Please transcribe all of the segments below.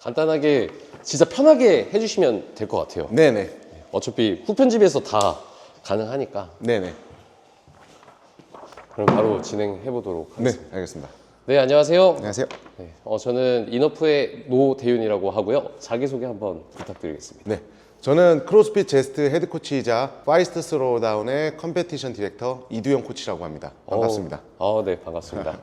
간단하게 진짜 편하게 해주시면 될 것 같아요. 네네. 어차피 후편집에서 다 가능하니까. 네네. 그럼 바로 진행해 보도록 네, 하겠습니다. 알겠습니다. 네, 안녕하세요. 안녕하세요. 네, 저는 이너프의 노대윤이라고 하고요. 자기소개 한번 부탁드리겠습니다. 네. 저는 크로스핏 제스트 헤드코치이자 파이스트 스로우다운의 컴페티션 디렉터 이두영 코치라고 합니다. 반갑습니다. 네, 반갑습니다.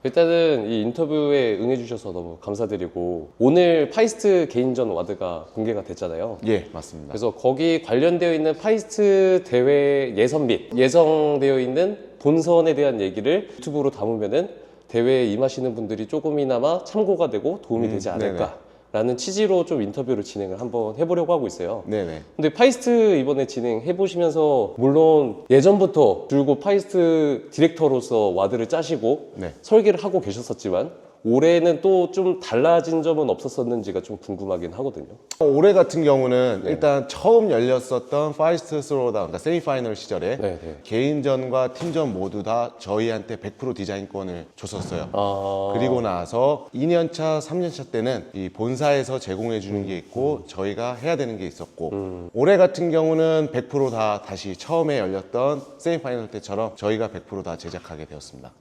일단은 이 인터뷰에 응해주셔서 너무 감사드리고, 오늘 파이스트 개인전 와드가 공개가 됐잖아요. 예, 맞습니다. 그래서 거기 관련되어 있는 파이스트 대회 예선 및 예정되어 있는 본선에 대한 얘기를 유튜브로 담으면은 대회에 임하시는 분들이 조금이나마 참고가 되고 도움이 되지 않을까라는 취지로 좀 인터뷰를 진행을 한번 해보려고 하고 있어요. 네네. 근데 파이스트 이번에 진행해 보시면서 물론 예전부터 줄곧 파이스트 디렉터로서 와드를 짜시고 네. 설계를 하고 계셨었지만 올해는 또 좀 달라진 점은 없었었는지가 좀 궁금하긴 하거든요. 올해 같은 경우는 일단 처음 열렸었던 파이스트 스로우다운, 그러니까 세미파이널 시절에 네. 개인전과 팀전 모두 다 저희한테 100% 디자인권을 줬었어요. 그리고 나서 2년차, 3년차 때는 이 본사에서 제공해 주는 게 있고 저희가 해야 되는 게 있었고 올해 같은 경우는 100% 다시 처음에 열렸던 세미파이널 때처럼 저희가 100% 제작하게 되었습니다.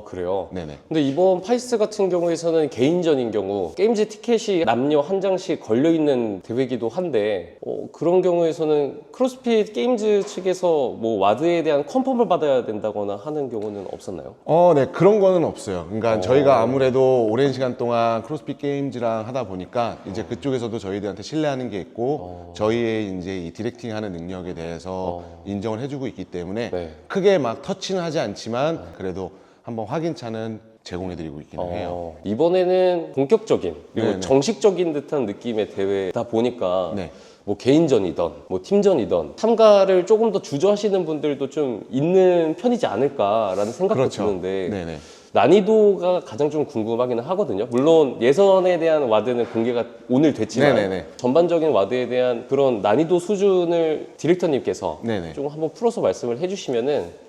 그래요? 네네. 근데 이번 파이스트 같은 경우에서는 개인전인 경우 게임즈 티켓이 남녀 한 장씩 걸려있는 대회이기도 한데 그런 경우에서는 크로스핏 게임즈 측에서 뭐 와드에 대한 컨펌을 받아야 된다거나 하는 경우는 없었나요? 네, 그런 거는 없어요. 그러니까 저희가 아무래도 오랜 시간 동안 크로스핏 게임즈랑 하다 보니까 이제 그쪽에서도 저희들한테 신뢰하는 게 있고 저희의 이제 이 디렉팅하는 능력에 대해서 인정을 해주고 있기 때문에 네. 크게 막 터치는 하지 않지만 그래도 한번 확인차는 제공해드리고 있기는 해요. 이번에는 본격적인 그리고 네네. 정식적인 듯한 느낌의 대회다 보니까 네. 뭐 개인전이던 뭐 팀전이던 참가를 조금 더 주저하시는 분들도 좀 있는 편이지 않을까라는 생각도 그렇죠. 드는데 네네. 난이도가 가장 좀 궁금하기는 하거든요. 물론 예선에 대한 와드는 공개가 오늘 됐지만 네네네. 전반적인 와드에 대한 그런 난이도 수준을 디렉터님께서 네네. 좀 한번 풀어서 말씀을 해주시면은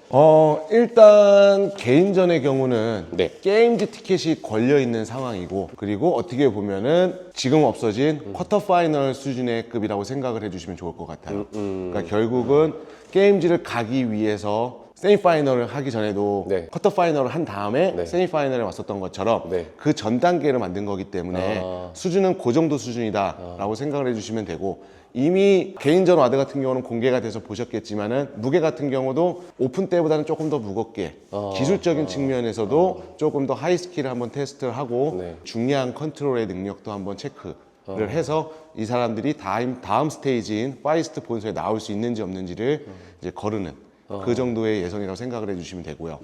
일단 개인전의 경우는 네. 게임즈 티켓이 걸려있는 상황이고 그리고 어떻게 보면은 지금 없어진 쿼터 파이널 수준의 급이라고 생각을 해주시면 좋을 것 같아요. 그러니까 결국은 게임즈를 가기 위해서 세미파이널을 하기 전에도 네. 쿼터 파이널을 한 다음에 네. 세미파이널에 왔었던 것처럼 네. 그 전 단계를 만든 거기 때문에 수준은 그 정도 수준이다 라고 생각을 해주시면 되고 이미 개인전 와드 같은 경우는 공개가 돼서 보셨겠지만은 무게 같은 경우도 오픈 때보다는 조금 더 무겁게 기술적인 측면에서도 조금 더 하이 스킬을 한번 테스트를 하고 네. 중량 컨트롤의 능력도 한번 체크를 해서 이 사람들이 다음 스테이지인 파이스트 본선에 나올 수 있는지 없는지를 이제 거르는 그 정도의 예선이라고 생각을 해주시면 되고요.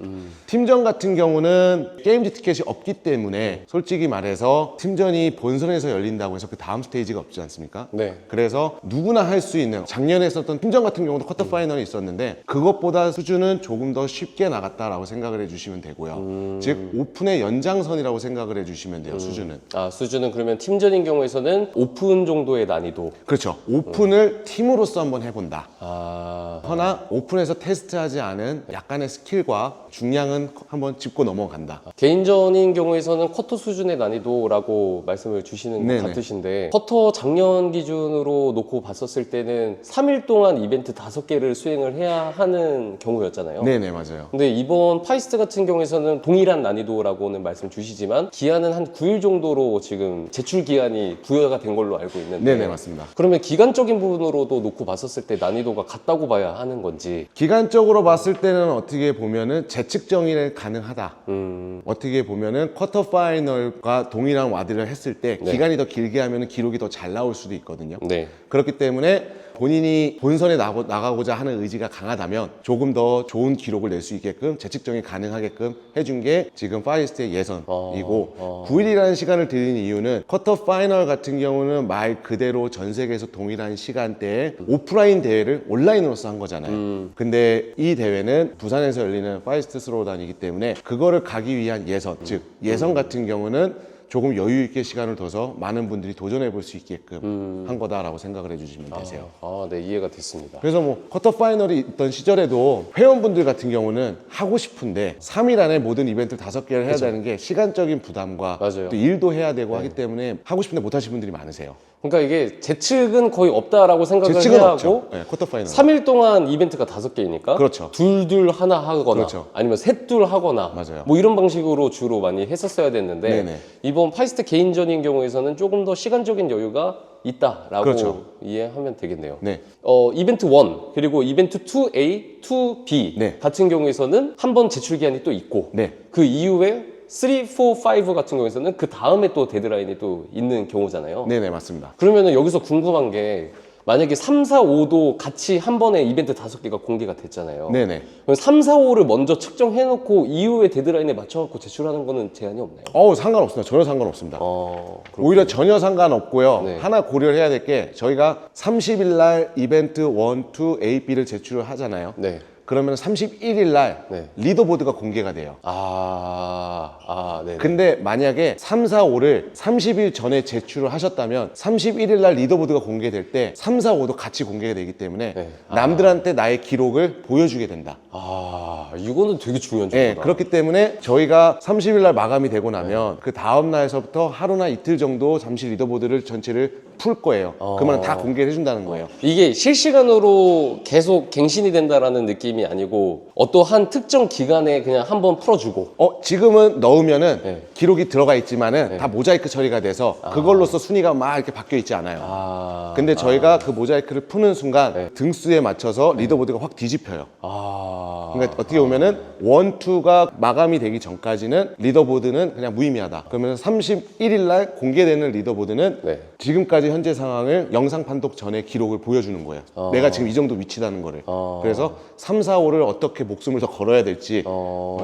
팀전 같은 경우는 게임즈 티켓이 없기 때문에 솔직히 말해서 팀전이 본선에서 열린다고 해서 그 다음 스테이지가 없지 않습니까? 네. 그래서 누구나 할 수 있는 작년에 했었던 팀전 같은 경우도 쿼터 파이널이 있었는데 그것보다 수준은 조금 더 쉽게 나갔다라고 생각을 해주시면 되고요. 즉 오픈의 연장선이라고 생각을 해주시면 돼요. 수준은. 수준은 그러면 팀전인 경우에서는 오픈 정도의 난이도. 그렇죠. 오픈을 팀으로서 한번 해본다. 아, 허나 오픈에서 테스트하지 않은 약간의 스킬과 중량은 한번 짚고 넘어간다. 개인전인 경우에서는 쿼터 수준의 난이도라고 말씀을 주시는 것 네네. 같으신데 쿼터 작년 기준으로 놓고 봤었을 때는 3일 동안 이벤트 5개를 수행을 해야 하는 경우였잖아요. 네네, 맞아요. 근데 이번 파이스트 같은 경우에서는 동일한 난이도라고는 말씀 주시지만 기한은 한 9일 정도로 지금 제출 기한이 부여가 된 걸로 알고 있는데 네네, 맞습니다. 그러면 기간적인 부분으로도 놓고 봤었을 때 난이도가 같다고 봐야 하는 건지. 기간적으로 봤을 때는 어떻게 보면은 재측 정의는 가능하다. 어떻게 보면은 쿼터 파이널과 동일한 와드를 했을 때 네. 기간이 더 길게 하면은 기록이 더 잘 나올 수도 있거든요. 네. 그렇기 때문에 본인이 본선에 나가고자 하는 의지가 강하다면 조금 더 좋은 기록을 낼 수 있게끔 재측정이 가능하게끔 해준 게 지금 파이스트의 예선이고 9일이라는 시간을 드린 이유는 쿼터 파이널 같은 경우는 말 그대로 전 세계에서 동일한 시간대에 오프라인 대회를 온라인으로서 한 거잖아요. 근데 이 대회는 부산에서 열리는 파이스트 스로우단이기 때문에 그거를 가기 위한 예선, 즉 예선 같은 경우는 조금 여유 있게 시간을 둬서 많은 분들이 도전해 볼 수 있게끔 한 거다라고 생각을 해주시면 되세요. 네, 이해가 됐습니다. 그래서 뭐 쿼터 파이널이 있던 시절에도 회원분들 같은 경우는 하고 싶은데 3일 안에 모든 이벤트 5개를 해야 되는 게 시간적인 부담과 맞아요. 또 일도 해야 되고 하기 때문에 하고 싶은데 못 하시는 분들이 많으세요. 그러니까 이게 재측은 거의 없다라고 생각을 재측은 해야 없죠. 하고 네, 쿼터 파이널. 3일 동안 이벤트가 5개이니까 그렇죠. 둘 하나 하거나 그렇죠. 아니면 셋둘 하거나 맞아요. 뭐 이런 방식으로 주로 많이 했었어야 됐는데 네네. 이번 파이스트 개인전인 경우에서는 조금 더 시간적인 여유가 있다라고 그렇죠. 이해하면 되겠네요. 네. 이벤트 1 그리고 이벤트 2A, 2B 네. 같은 경우에서는 한 번 제출 기한이 또 있고 네. 그 이후에 3, 4, 5 같은 경우에서는 그 다음에 또 데드라인이 또 있는 경우잖아요. 네네, 맞습니다. 그러면은 여기서 궁금한 게 만약에 3, 4, 5도 같이 한 번에 이벤트 5개가 공개가 됐잖아요. 네네. 그럼 3, 4, 5를 먼저 측정해놓고 이후에 데드라인에 맞춰갖고 제출하는 거는 제한이 없나요? 상관없습니다. 전혀 상관없습니다. 그렇군요. 오히려 전혀 상관없고요. 네. 하나 고려를 해야 될 게 저희가 30일 날 이벤트 1, 2, A, B를 제출을 하잖아요. 네. 그러면 31일 날 네. 리더보드가 공개가 돼요. 네. 근데 만약에 3, 4, 5를 30일 전에 제출을 하셨다면 31일 날 리더보드가 공개될 때 3, 4, 5도 같이 공개가 되기 때문에 네. 남들한테 나의 기록을 보여주게 된다. 이거는 되게 중요한 네, 정보다. 그렇기 때문에 저희가 30일 날 마감이 되고 나면 그 다음 날서부터 하루나 이틀 정도 잠시 리더보드를 전체를 풀 거예요. 그러면 다 공개를 해준다는 거예요. 이게 실시간으로 계속 갱신이 된다라는 느낌이 아니고 어떠한 특정 기간에 그냥 한번 풀어주고 지금은 넣으면은 네. 기록이 들어가 있지만은 다 모자이크 처리가 돼서 그걸로써 순위가 막 이렇게 바뀌어 있지 않아요. 근데 저희가 그 모자이크를 푸는 순간 등수에 맞춰서 리더보드가 확 뒤집혀요. 그러니까 어떻게 보면은 1, 2가 마감이 되기 전까지는 리더보드는 그냥 무의미하다. 그러면 31일 날 공개되는 리더보드는 네. 지금까지 현재 상황을 영상 판독 전에 기록을 보여주는 거예요. 내가 지금 이 정도 위치다는 거를. 그래서 3, 4, 5를 어떻게 목숨을 더 걸어야 될지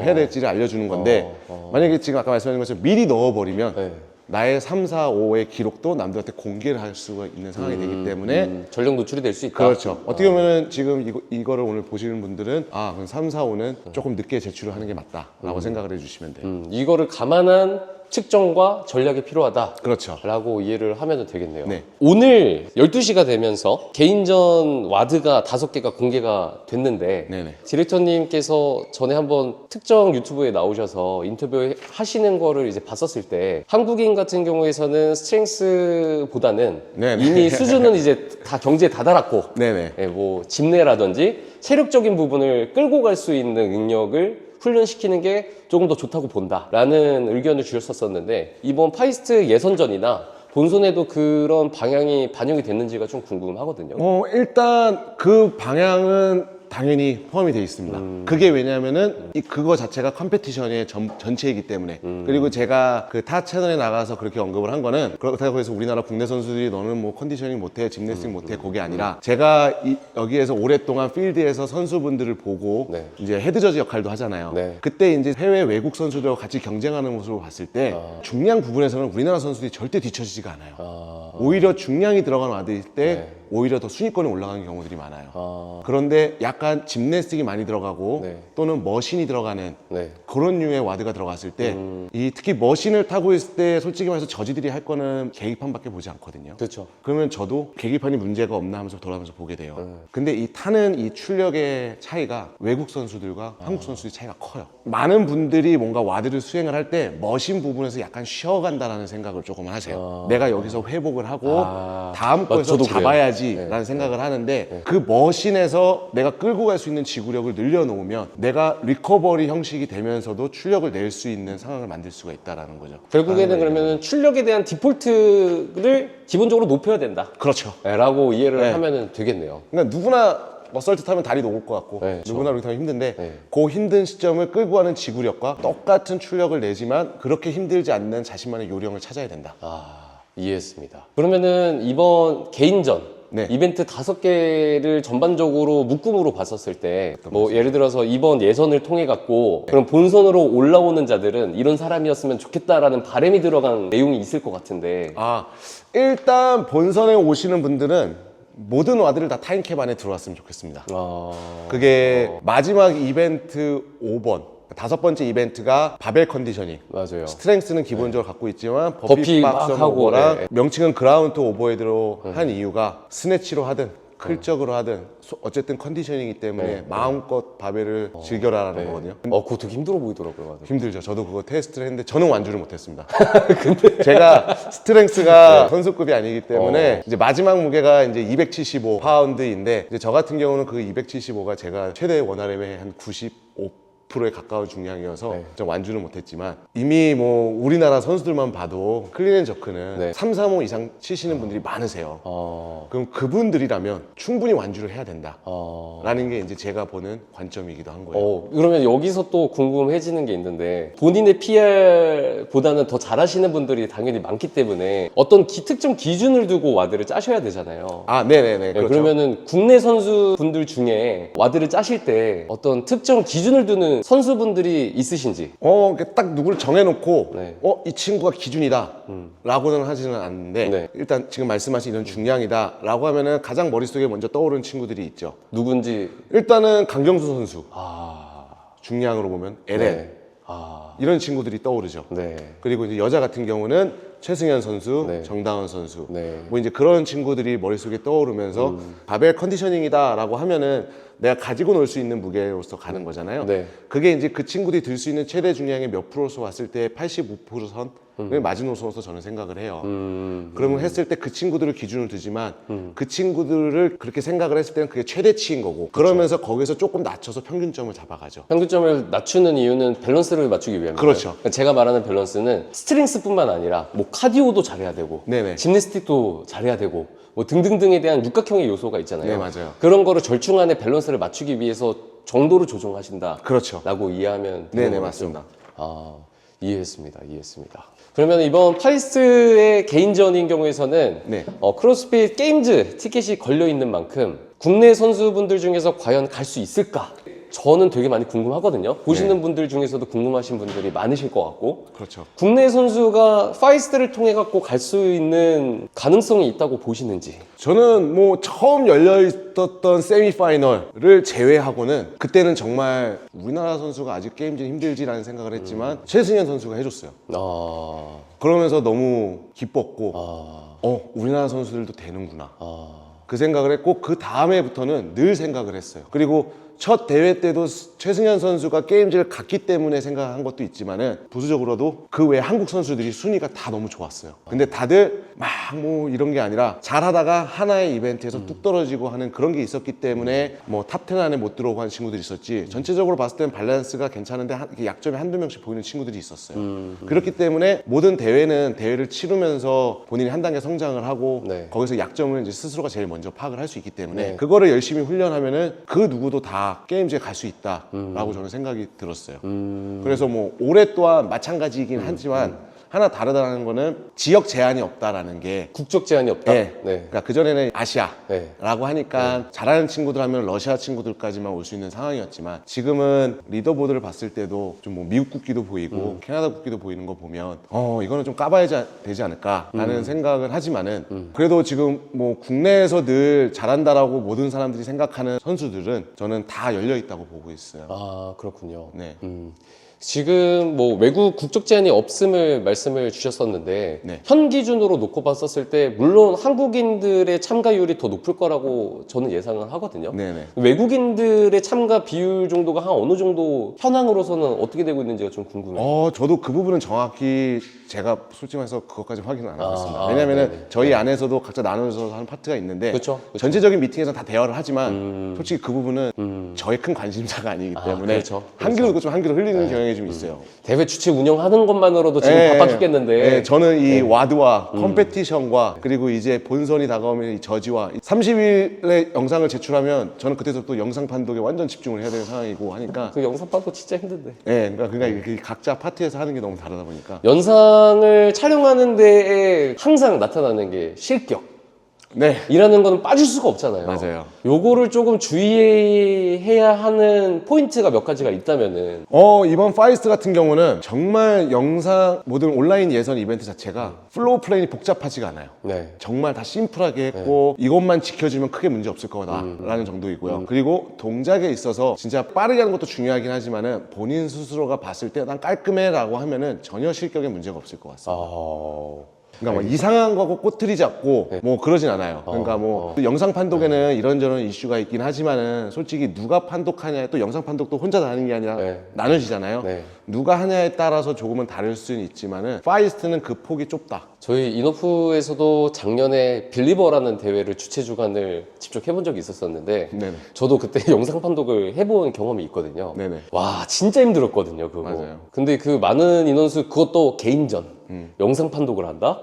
해야 될지를 알려주는 건데 만약에 지금 아까 말씀하신 것처럼 미리 넣어버리면 네. 나의 3, 4, 5의 기록도 남들한테 공개를 할 수가 있는 상황이 되기 때문에 전력 노출이 될 수 있다. 그렇죠. 어떻게 보면은 지금 이거를 오늘 보시는 분들은 그럼 3, 4, 5는 조금 늦게 제출을 하는 게 맞다라고 생각을 해주시면 돼요. 이거를 감안한 측정과 전략이 필요하다. 그렇죠. 라고 이해를 하면 되겠네요. 네. 오늘 12시가 되면서 개인전 와드가 5개가 공개가 됐는데 네네. 디렉터님께서 전에 한번 특정 유튜브에 나오셔서 인터뷰 하시는 거를 이제 봤었을 때 한국인 같은 경우에서는 스트렝스보다는 네네. 이미 수준은 이제 다 경제에 다다랐고 네네. 뭐 집내라든지 체력적인 부분을 끌고 갈 수 있는 능력을 훈련시키는 게 조금 더 좋다고 본다라는 의견을 주셨었는데 이번 파이스트 예선전이나 본선에도 그런 방향이 반영이 됐는지가 좀 궁금하거든요. 일단 그 방향은 당연히 포함이 되어 있습니다. 그게 왜냐면은 그거 자체가 컴페티션의 전체이기 때문에 그리고 제가 그 타 채널에 나가서 그렇게 언급을 한 거는 그렇다고 해서 우리나라 국내 선수들이 너는 뭐 컨디셔닝 못해 짐내스팅 못해 그게 아니라 제가 여기에서 오랫동안 필드에서 선수분들을 보고 네. 이제 헤드저지 역할도 하잖아요. 네. 그때 이제 해외 외국 선수들과 같이 경쟁하는 모습을 봤을 때 중량 부분에서는 우리나라 선수들이 절대 뒤처지지가 않아요. 오히려 중량이 들어간 와드일 때 오히려 더 순위권에 올라가는 경우들이 많아요. 그런데 약간 짐내스틱이 많이 들어가고 네. 또는 머신이 들어가는 네. 그런 류의 와드가 들어갔을 때 이 특히 머신을 타고 있을 때 솔직히 말해서 저지들이 할 거는 계기판밖에 보지 않거든요. 그렇죠. 그러면 저도 계기판이 문제가 없나 하면서 돌아가면서 보게 돼요. 근데 이 타는 이 출력의 차이가 외국 선수들과 한국 선수의 차이가 커요. 많은 분들이 뭔가 와드를 수행을 할 때 머신 부분에서 약간 쉬어간다라는 생각을 조금 하세요. 내가 여기서 회복을 하고 다음 거에서 저도 그래요. 잡아야지라는 생각을 하는데 그 머신에서 내가 끌고 갈 수 있는 지구력을 늘려놓으면 내가 리커버리 형식이 되면서도 출력을 낼 수 있는 상황을 만들 수가 있다라는 거죠. 결국에는 그러면 출력에 대한 디폴트를 기본적으로 높여야 된다. 그렇죠. 라고 이해를 네. 하면 되겠네요. 그러니까 누구나 어설트 타면 다리 녹을 것 같고 네, 누구나 이렇게 타면 힘든데 네. 그 힘든 시점을 끌고 가는 지구력과 똑같은 출력을 내지만 그렇게 힘들지 않는 자신만의 요령을 찾아야 된다. 이해했습니다. 그러면은 이번 개인전 네. 이벤트 5개를 전반적으로 묶음으로 봤었을 때 뭐 예를 들어서 이번 예선을 통해 갖고 그럼 본선으로 올라오는 자들은 이런 사람이었으면 좋겠다라는 바람이 들어간 내용이 있을 것 같은데 일단 본선에 오시는 분들은 모든 와드를 다 타임캡 안에 들어왔으면 좋겠습니다. 그게 마지막 이벤트 5번 다섯 번째 이벤트가 바벨 컨디셔닝. 맞아요. 스트렝스는 기본적으로 갖고 있지만 버피 버피 막 박스 하고, 오버랑 네. 명칭은 그라운드 오버헤드로 한 이유가 스네치로 하든 클적으로 하든 어쨌든 컨디셔닝이기 때문에 마음껏 바벨을 즐겨라라는 거거든요. 그거 되게 힘들어 보이더라고요. 맞아요. 힘들죠. 저도 그거 테스트를 했는데 저는 완주를 못했습니다. 제가 스트렝스가 선수급이 아니기 때문에 이제 마지막 무게가 이제 275 파운드인데 이제 저 같은 경우는 그 275가 제가 최대 원RM의 한 95%에 가까운 중량이어서 좀 완주는 못했지만 이미 뭐 우리나라 선수들만 봐도 클린앤저크는 335 이상 치시는 분들이 많으세요. 그럼 그분들이라면 충분히 완주를 해야 된다. 라는 게 이제 제가 보는 관점이기도 한 거예요. 그러면 여기서 또 궁금해지는 게 있는데 본인의 PR보다는 더 잘하시는 분들이 당연히 많기 때문에 어떤 특정 기준을 두고 와드를 짜셔야 되잖아요. 네네네. 그렇죠. 그러면은 국내 선수분들 중에 와드를 짜실 때 어떤 특정 기준을 두는 선수분들이 있으신지? 딱 누구를 정해놓고 네. 이 친구가 기준이다 라고는 하지는 않는데 네. 일단 지금 말씀하신 이런 중량이다 라고 하면은 가장 머릿속에 먼저 떠오르는 친구들이 있죠. 누군지. 일단은 강경수 선수 중량으로 보면 LN 네. 이런 친구들이 떠오르죠. 네. 그리고 이제 여자 같은 경우는 최승현 선수, 네. 정다은 선수 네. 뭐 이제 그런 친구들이 머릿속에 떠오르면서 바벨 컨디셔닝이다 라고 하면은 내가 가지고 놀 수 있는 무게로서 가는 거잖아요. 네. 그게 이제 그 친구들이 들 수 있는 최대 중량의 몇 프로로서 왔을 때 85% 선을 마지노선으로서 저는 생각을 해요. 그러면 했을 때 그 친구들을 기준으로 두지만 그 친구들을 그렇게 생각을 했을 때는 그게 최대치인 거고 그러면서 거기서 조금 낮춰서 평균점을 잡아가죠. 평균점을 낮추는 이유는 밸런스를 맞추기 위함이에요. 그렇죠. 제가 말하는 밸런스는 스트렝스뿐만 아니라 뭐 카디오도 잘해야 되고 네네. 짐내스틱도 잘해야 되고 뭐 등등등에 대한 육각형의 요소가 있잖아요. 네, 맞아요. 그런 거를 절충안의 밸런스를 맞추기 위해서 정도를 조정하신다. 그렇죠. 라고 이해하면 되는 네네, 거겠죠? 맞습니다. 이해했습니다. 그러면 이번 파이스트의 개인전인 경우에서는 네. 크로스핏 게임즈 티켓이 걸려 있는 만큼 국내 선수분들 중에서 과연 갈 수 있을까? 저는 되게 많이 궁금하거든요. 보시는 분들 중에서도 궁금하신 분들이 많으실 것 같고 그렇죠. 국내 선수가 파이스트를 통해 갖고 갈 수 있는 가능성이 있다고 보시는지. 저는 뭐 처음 열려 있었던 세미파이널을 제외하고는 그때는 정말 우리나라 선수가 아직 게임즈 힘들지라는 생각을 했지만 최승현 선수가 해줬어요. 그러면서 너무 기뻤고 우리나라 선수들도 되는구나 그 생각을 했고 그 다음에부터는 늘 생각을 했어요. 그리고 첫 대회 때도 최승현 선수가 게임즈를 갔기 때문에 생각한 것도 있지만은 부수적으로도 그 외에 한국 선수들이 순위가 다 너무 좋았어요. 근데 다들 막 뭐 이런 게 아니라 잘하다가 하나의 이벤트에서 뚝 떨어지고 하는 그런 게 있었기 때문에 뭐 탑 10 안에 못 들어오고 하는 친구들이 있었지 전체적으로 봤을 때는 밸런스가 괜찮은데 약점이 한두 명씩 보이는 친구들이 있었어요. 그렇기 때문에 모든 대회는 대회를 치르면서 본인이 한 단계 성장을 하고 네. 거기서 약점을 이제 스스로가 제일 먼저 파악을 할 수 있기 때문에 네. 그거를 열심히 훈련하면은 그 누구도 다 게임즈에 갈 수 있다라고 저는 생각이 들었어요. 그래서 뭐 올해 또한 마찬가지이긴 하지만 하나 다르다는 거는 지역 제한이 없다라는 게 국적 제한이 없다? 네. 그러니까 그전에는 아시아라고 네. 하니까 잘하는 친구들 하면 러시아 친구들까지만 올 수 있는 상황이었지만 지금은 리더보드를 봤을 때도 좀 뭐 미국 국기도 보이고 캐나다 국기도 보이는 거 보면 이거는 좀 까봐야 되지 않을까라는 생각을 하지만은 그래도 지금 뭐 국내에서 늘 잘한다라고 모든 사람들이 생각하는 선수들은 저는 다 열려 있다고 보고 있어요. 그렇군요. 네. 지금 뭐 외국 국적 제한이 없음을 말씀을 주셨었는데 네. 현 기준으로 놓고 봤었을 때 물론 한국인들의 참가율이 더 높을 거라고 저는 예상을 하거든요. 네네. 외국인들의 참가 비율 정도가 한 어느 정도 현황으로서는 어떻게 되고 있는지가 좀 궁금해요. 저도 그 부분은 정확히 제가 솔직히 말해서 그것까지 확인은 안 하고 있습니다. 아, 왜냐면은 네네. 저희 안에서도 각자 나눠서 하는 파트가 있는데 그쵸. 전체적인 미팅에서 다 대화를 하지만 솔직히 그 부분은 저의 큰 관심사가 아니기 때문에 그렇죠. 한 귀로 듣고 좀 한 귀로 흘리는 경향이 좀 있어요. 대회 주최 운영하는 것만으로도 지금 네, 바빠 죽겠는데. 네, 저는 이 와드와 컴페티션과 그리고 이제 본선이 다가오면 이 저지와 30일에 영상을 제출하면 저는 그때부터 영상 판독에 완전 집중을 해야 되는 상황이고 하니까 그 영상 파도 진짜 힘든데. 네, 그러니까 이게 각자 파트에서 하는 게 너무 다르다 보니까 영상을 촬영하는 데에 항상 나타나는 게 실격. 네. 이라는 거는 빠질 수가 없잖아요. 맞아요. 요거를 조금 주의해야 하는 포인트가 몇 가지가 있다면은 이번 파이스트 같은 경우는 정말 영상 모든 온라인 예선 이벤트 자체가 플로우 플레인이 복잡하지가 않아요. 네. 정말 다 심플하게 했고 이것만 지켜주면 크게 문제 없을 거다라는 정도이고요. 그리고 동작에 있어서 진짜 빠르게 하는 것도 중요하긴 하지만은 본인 스스로가 봤을 때 난 깔끔해라고 하면은 전혀 실격에 문제가 없을 것 같습니다. 그러니까 뭐 이상한 거고 꼬투리 잡고 뭐 그러진 않아요. 그러니까 뭐 영상 판독에는 이런저런 이슈가 있긴 하지만은 솔직히 누가 판독하냐에 또 영상 판독도 혼자 하는 게 아니라 나눠지잖아요. 네. 누가 하냐에 따라서 조금은 다를 수는 있지만은 파이스트는 그 폭이 좁다. 저희 인오프에서도 작년에 빌리버라는 대회를 주최 주간을 직접 해본 적이 있었었는데 네네. 저도 그때 영상 판독을 해본 경험이 있거든요. 네네. 와 진짜 힘들었거든요 그거. 맞아요. 근데 그 많은 인원수 그것도 개인전 영상 판독을 한다?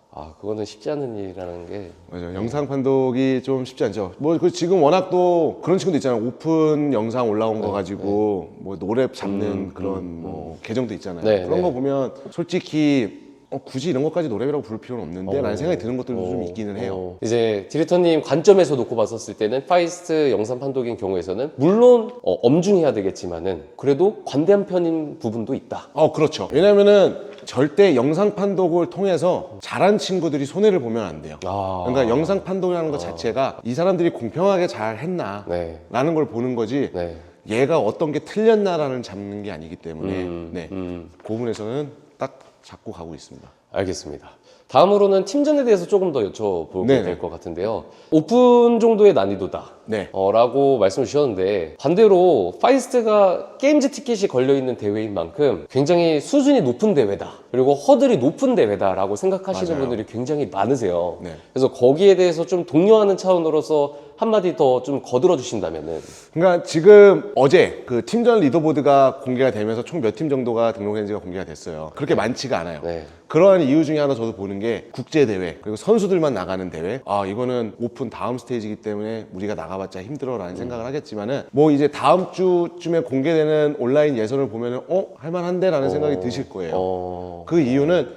아 그거는 쉽지 않은 일이라는 게 맞아요. 영상 판독이 좀 쉽지 않죠. 뭐 그 지금 워낙 또 그런 친구도 있잖아요. 오픈 영상 올라온 거 가지고 뭐 노래 잡는 그런 뭐 계정도 있잖아요. 네, 그런 네. 거 보면 솔직히 굳이 이런 것까지 노래라고 부를 필요는 없는데 라는 생각이 드는 것들도 좀 있기는 해요. 이제 디렉터님 관점에서 놓고 봤었을 때는 파이스트 영상 판독인 경우에서는 물론 엄중해야 되겠지만은 그래도 관대한 편인 부분도 있다. 그렇죠. 왜냐면은 절대 영상 판독을 통해서 잘한 친구들이 손해를 보면 안 돼요. 그러니까 영상 판독이라는 것 자체가 이 사람들이 공평하게 잘 했나 네. 라는 걸 보는 거지 네. 얘가 어떤 게 틀렸나라는 잡는 게 아니기 때문에 그 부분에서는 딱 잡고 가고 있습니다. 알겠습니다. 다음으로는 팀전에 대해서 조금 더 여쭤보게 네네. 될 것 같은데요. 오픈 정도의 난이도다. 네. 라고 말씀을 주셨는데 반대로 파이스트가 게임즈 티켓이 걸려있는 대회인 만큼 굉장히 수준이 높은 대회다. 그리고 허들이 높은 대회다라고 생각하시는 맞아요. 분들이 굉장히 많으세요. 네. 그래서 거기에 대해서 좀 독려하는 차원으로서 한마디 더 좀 거들어 주신다면은 그러니까 지금 어제 그 팀전 리더보드가 공개가 되면서 총 몇 팀 정도가 등록했는지가 공개가 됐어요. 그렇게 많지가 않아요. 네. 그러한 이유 중에 하나 저도 보는 게 국제대회 그리고 선수들만 나가는 대회 이거는 오픈 다음 스테이지이기 때문에 우리가 나가봤자 힘들어라는 생각을 하겠지만은 뭐 이제 다음 주쯤에 공개되는 온라인 예선을 보면은 할만한데 라는 생각이 드실 거예요. 그 이유는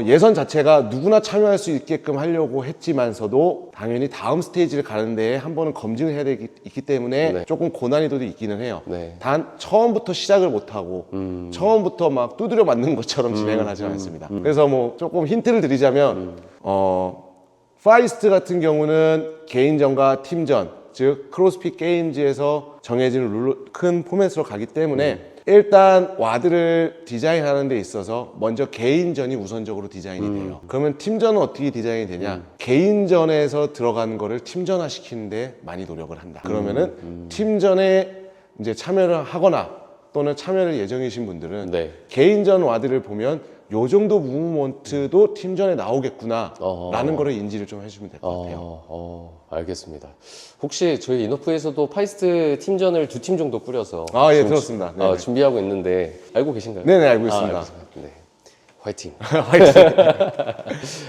예선 자체가 누구나 참여할 수 있게끔 하려고 했지만서도 당연히 다음 스테이지를 가는 데에 한 번은 검증을 해야 되기 때문에 네. 조금 고난이도도 있기는 해요. 네. 단 처음부터 시작을 못하고 처음부터 막 두드려 맞는 것처럼 진행을 하지 않습니다. 그래서 뭐 조금 힌트를 드리자면 파이스트 같은 경우는 개인전과 팀전 즉 크로스핏 게임즈에서 정해진 룰로 큰 포맷으로 가기 때문에 일단 와드를 디자인하는 데 있어서 먼저 개인전이 우선적으로 디자인이 돼요. 그러면 팀전은 어떻게 디자인이 되냐? 개인전에서 들어간 거를 팀전화 시키는데 많이 노력을 한다. 그러면은 팀전에 이제 참여를 하거나 또는 참여를 예정이신 분들은 네. 개인전 와드를 보면 요 정도 무브먼트도 팀전에 나오겠구나 라는 거를 인지를 좀 해주시면 될 것 같아요. 알겠습니다. 혹시 저희 인오프에서도 파이스트 팀전을 2팀 정도 꾸려서 예, 지금 들었습니다. 네네. 준비하고 있는데 알고 계신가요? 네네, 알고 있습니다. 네. 화이팅. 화이팅!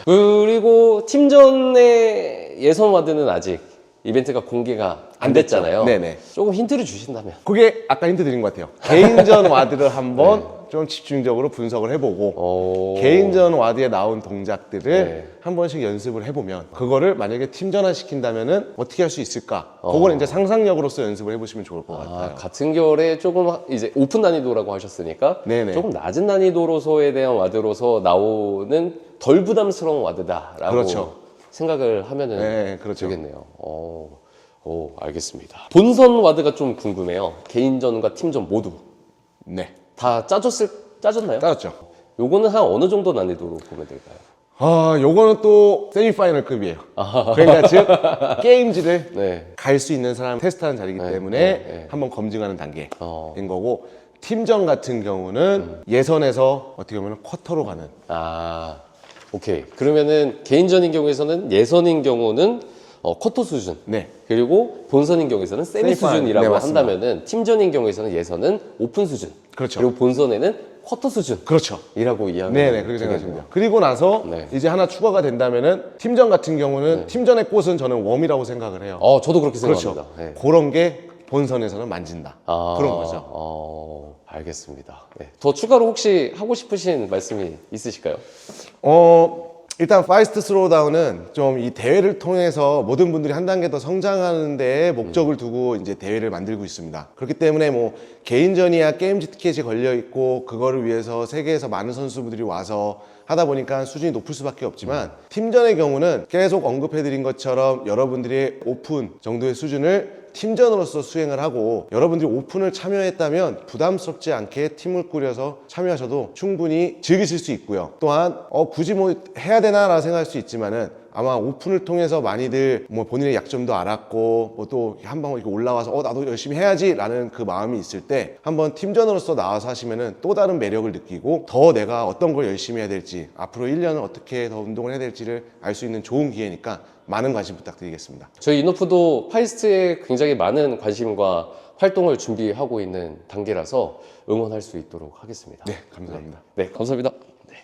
그리고 팀전의 예선 와드는 아직 이벤트가 공개가 안 됐잖아요. 네네. 조금 힌트를 주신다면. 그게 아까 힌트 드린 것 같아요. 개인전 와드를 한번 좀 집중적으로 분석을 해보고 개인전 와드에 나온 동작들을 한 번씩 연습을 해보면 그거를 만약에 팀전화 시킨다면은 어떻게 할 수 있을까? 그걸 이제 상상력으로서 연습을 해보시면 좋을 것 같아요. 같은 결에 조금 이제 오픈 난이도라고 하셨으니까 네네. 조금 낮은 난이도로서에 대한 와드로서 나오는 덜 부담스러운 와드다라고 그렇죠. 생각을 하면은 네, 그렇죠. 되겠네요. 알겠습니다. 본선 와드가 좀 궁금해요. 개인전과 팀전 모두 네, 다 짜졌나요? 따랐죠. 요거는 한 어느 정도 난이도로 보면 될까요? 요거는 또 세미파이널급이에요. 그러니까 즉 게임즈를 네. 갈 수 있는 사람 테스트하는 자리이기 때문에 한번 검증하는 단계인 거고 팀전 같은 경우는 예선에서 어떻게 보면 쿼터로 가는 오케이. 그러면은 개인전인 경우에서는 예선인 경우는 쿼터 수준. 네. 그리고 본선인 경우에서는 세미 세미파이널. 수준이라고 네, 맞습니다. 한다면은 팀전인 경우에서는 예선은 오픈 수준. 그렇죠. 그리고 본선에는 쿼터 수준. 그렇죠. 이라고 이해하면 네네, 그렇게 생각하시면 돼요. 그리고 나서 이제 하나 추가가 된다면은 팀전 같은 경우는 팀전의 꽃은 저는 웜이라고 생각을 해요. 저도 그렇게 그렇죠. 생각합니다. 네. 그런 게 본선에서는 만진다. 그런 거죠. 알겠습니다. 네. 더 추가로 혹시 하고 싶으신 말씀이 있으실까요? 일단 파이스트 스로우다운은 좀 이 대회를 통해서 모든 분들이 한 단계 더 성장하는 데에 목적을 두고 이제 대회를 만들고 있습니다. 그렇기 때문에 뭐 개인전이야 게임즈 티켓이 걸려 있고 그거를 위해서 세계에서 많은 선수분들이 와서 하다 보니까 수준이 높을 수밖에 없지만 팀전의 경우는 계속 언급해드린 것처럼 여러분들이 오픈 정도의 수준을 팀전으로서 수행을 하고 여러분들이 오픈을 참여했다면 부담스럽지 않게 팀을 꾸려서 참여하셔도 충분히 즐기실 수 있고요. 또한 굳이 뭐 해야 되나 라고 생각할 수 있지만은 아마 오픈을 통해서 많이들 뭐 본인의 약점도 알았고 뭐 또 한번 이렇게 올라와서 나도 열심히 해야지 라는 그 마음이 있을 때 한번 팀전으로서 나와서 하시면은 또 다른 매력을 느끼고 더 내가 어떤 걸 열심히 해야 될지 앞으로 1년은 어떻게 더 운동을 해야 될지를 알 수 있는 좋은 기회니까 많은 관심 부탁드리겠습니다. 저희 인오프도 파이스트에 굉장히 많은 관심과 활동을 준비하고 있는 단계라서 응원할 수 있도록 하겠습니다. 네, 감사합니다. 네, 감사합니다. 네.